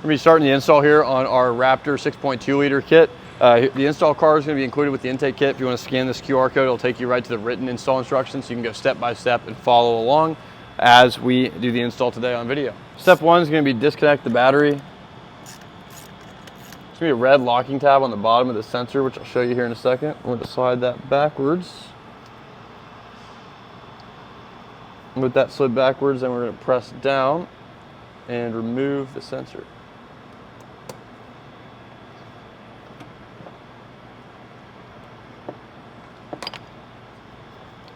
We're going to be starting the install here on our Raptor 6.2 liter kit. The install card is going to be included with the intake kit. If you want to scan this QR code, it'll take you right to the written install instructions, so you can go step by step and follow along as we do the install today on video. Step one is going to be disconnect the battery. There's going to be a red locking tab on the bottom of the sensor, which I'll show you here in a second. We're going to slide that backwards. And with that slid backwards, then we're going to press down and remove the sensor.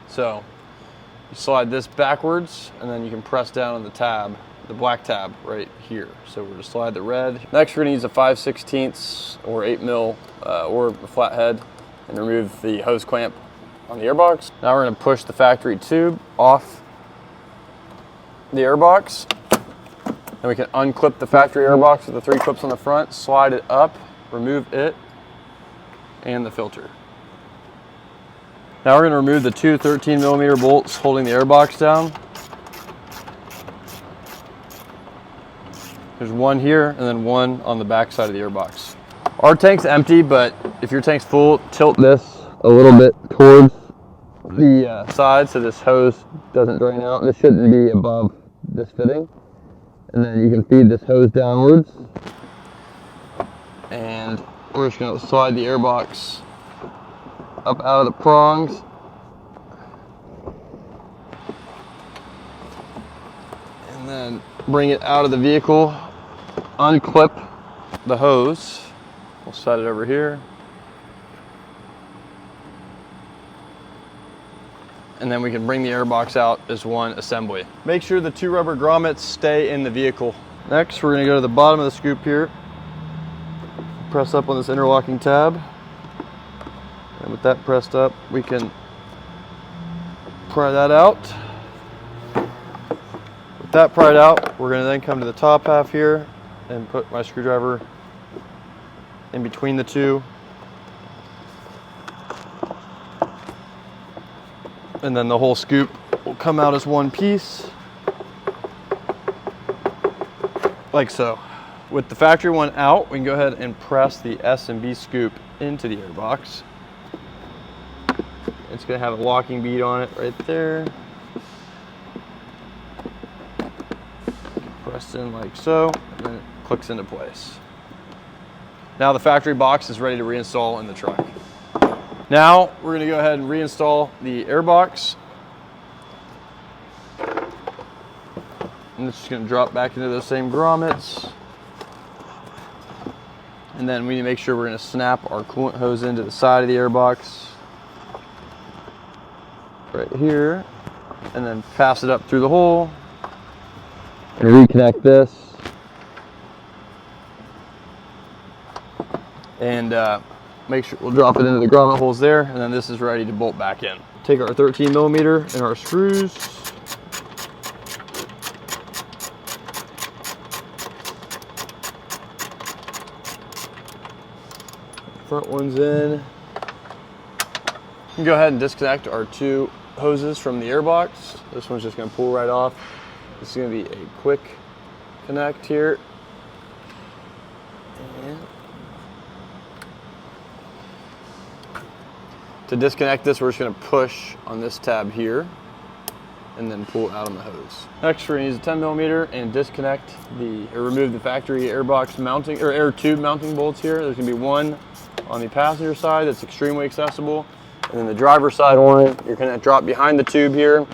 So you slide this backwards, and then you can press down on the tab, the black tab right here. So we're going to slide the red. Next, we're going to use a 5/16 or 8 mil or a flathead and remove the hose clamp on the airbox. Now we're going to push the factory tube off the airbox. Then we can unclip the factory airbox with the 3 clips on the front, slide it up, remove it, and the filter. Now we're going to remove the 2 13mm bolts holding the airbox down. There's one here and then one on the back side of the airbox. Our tank's empty, but if your tank's full, tilt this a little bit towards the side so this hose doesn't drain out. This shouldn't be above this fitting. And then you can feed this hose downwards. And we're just going to slide the airbox up out of the prongs. And then bring it out of the vehicle, unclip the hose. We'll set it over here. And then we can bring the airbox out as one assembly. Make sure the 2 rubber grommets stay in the vehicle. Next, we're going to go to the bottom of the scoop here. Press up on this interlocking tab. And with that pressed up, we can pry that out. With that pried out, we're going to then come to the top half here and put my screwdriver in between the 2. And then the whole scoop will come out as one piece, like so. With the factory one out, we can go ahead and press the S&B scoop into the airbox. It's going to have a locking bead on it right there. Pressed in like so, and then it clicks into place. Now the factory box is ready to reinstall in the truck. Now we're going to go ahead and reinstall the airbox. And it's just going to drop back into those same grommets. And then we need to make sure we're going to snap our coolant hose into the side of the airbox. Right here. And then pass it up through the hole. And reconnect this. And make sure we'll drop it into the grommet holes there, and then this is ready to bolt back in. Take our 13mm and our screws. Front one's in. We can go ahead and disconnect our 2 hoses from the airbox. This one's just going to pull right off. This is going to be a quick connect here. And to disconnect this, we're just going to push on this tab here and then pull out on the hose. Next, we're going to use a 10mm and disconnect or remove the factory airbox mounting or air tube mounting bolts here. There's going to be one on the passenger side that's extremely accessible, and then the driver's side one, you're going to drop behind the tube here,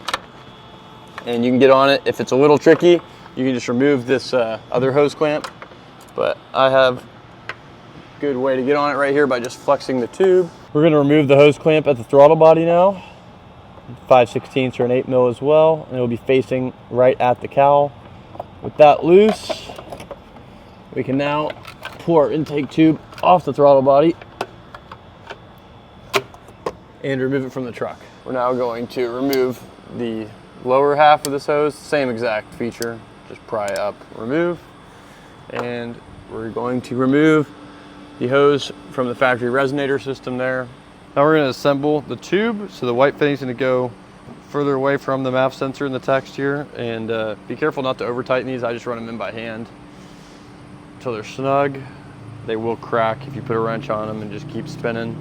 and you can get on it. If it's a little tricky, you can just remove this other hose clamp, but I have a good way to get on it right here by just flexing the tube. We're going to remove the hose clamp at the throttle body now, 5/16 or an 8 mil as well, and it'll be facing right at the cowl. With that loose, we can now pull our intake tube off the throttle body and remove it from the truck. We're now going to remove the lower half of this hose, same exact feature, just pry up, remove, and we're going to remove the hose from the factory resonator system there. Now we're going to assemble the tube. So the white fitting is going to go further away from the MAF sensor and the text here, and be careful not to over tighten these. I just run them in by hand until they're snug. They will crack if you put a wrench on them and just keep spinning.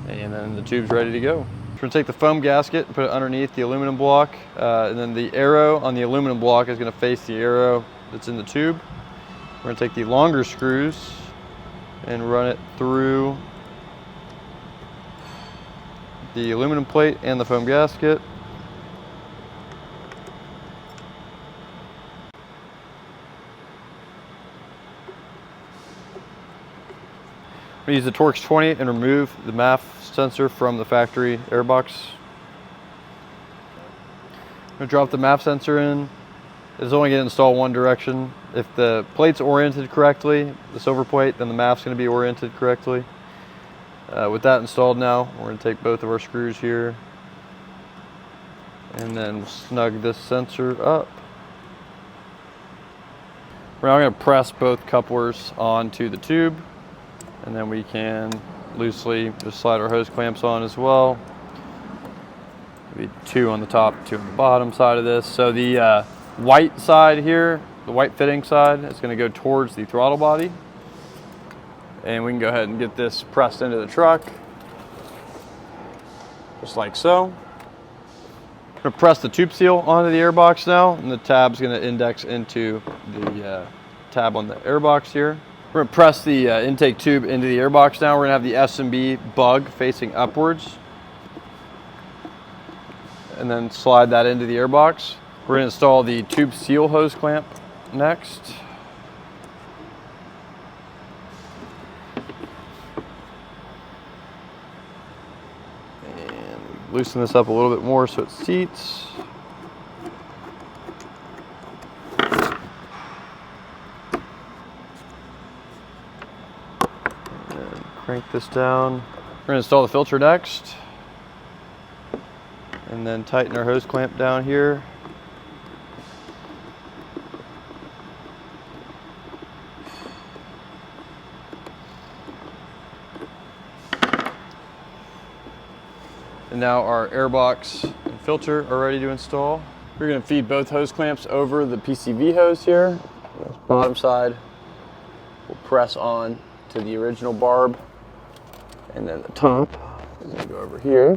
And then the tube's ready to go. We're gonna take the foam gasket and put it underneath the aluminum block. And then the arrow on the aluminum block is gonna face the arrow that's in the tube. We're gonna take the longer screws and run it through the aluminum plate and the foam gasket. We use the Torx 20 and remove the MAF sensor from the factory airbox. I'm going to drop the MAF sensor in. It's only going to install one direction. If the plate's oriented correctly, the silver plate, then the MAF's going to be oriented correctly. With that installed now, we're going to take both of our screws here and then snug this sensor up. We're now going to press both couplers onto the tube, and then we can loosely just slide our hose clamps on as well. Maybe 2 on the top, 2 on the bottom side of this. So the white side here, the white fitting side, is going to go towards the throttle body. And we can go ahead and get this pressed into the truck, just like so. I'm going to press the tube seal onto the airbox now, and the tab's going to index into the tab on the airbox here. We're going to press the intake tube into the airbox now. We're going to have the S&B bug facing upwards, and then slide that into the airbox. We're going to install the tube seal hose clamp next. And loosen this up a little bit more so it seats. Crank this down. We're going to install the filter next, and then tighten our hose clamp down here. And now our airbox and filter are ready to install. We're going to feed both hose clamps over the PCV hose here. The bottom side will press on to the original barb, and then the top is going to go over here.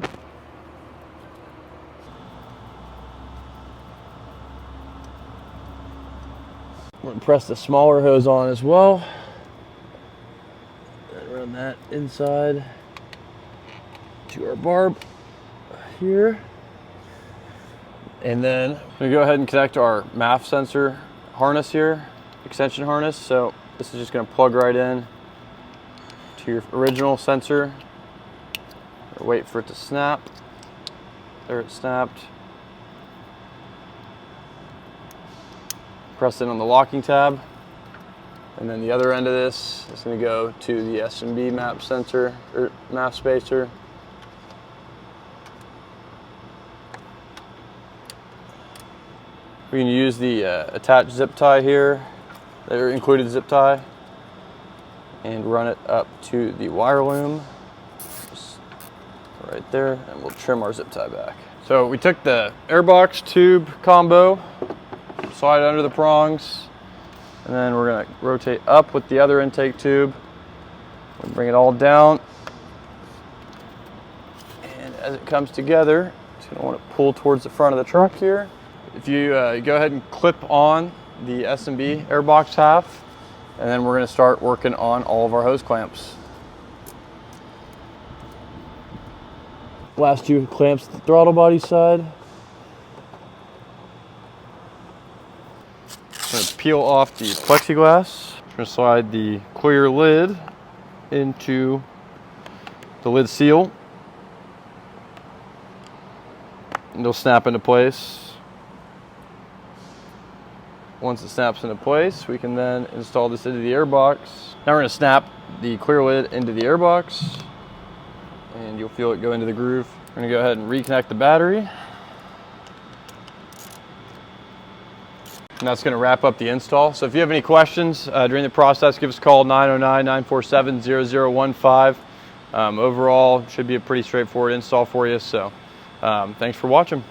I'm going to press the smaller hose on as well, and run that inside to our barb here. And then I'm going to go ahead and connect our MAF sensor harness here, extension harness. So this is just going to plug right in to your original sensor. Wait for it to snap. There, it snapped. Press in on the locking tab, and then the other end of this is going to go to the S&B map sensor or MAF spacer. We can use the attached zip tie here, the included zip tie, and run it up to the wire loom, just right there, and we'll trim our zip tie back. So we took the airbox tube combo, slide it under the prongs, and then we're going to rotate up with the other intake tube. We'll bring it all down, and as it comes together, it's going to want to pull towards the front of the truck here. If you go ahead and clip on the S&B airbox half, and then we're going to start working on all of our hose clamps. Last 2 clamps to the throttle body side. I'm going to peel off the plexiglass. I'm going to slide the clear lid into the lid seal, and it'll snap into place. Once it snaps into place, we can then install this into the airbox. Now we're going to snap the clear lid into the airbox, and you'll feel it go into the groove. We're going to go ahead and reconnect the battery. And that's going to wrap up the install. So if you have any questions during the process, give us a call, 909-947-0015. Overall, should be a pretty straightforward install for you. So thanks for watching.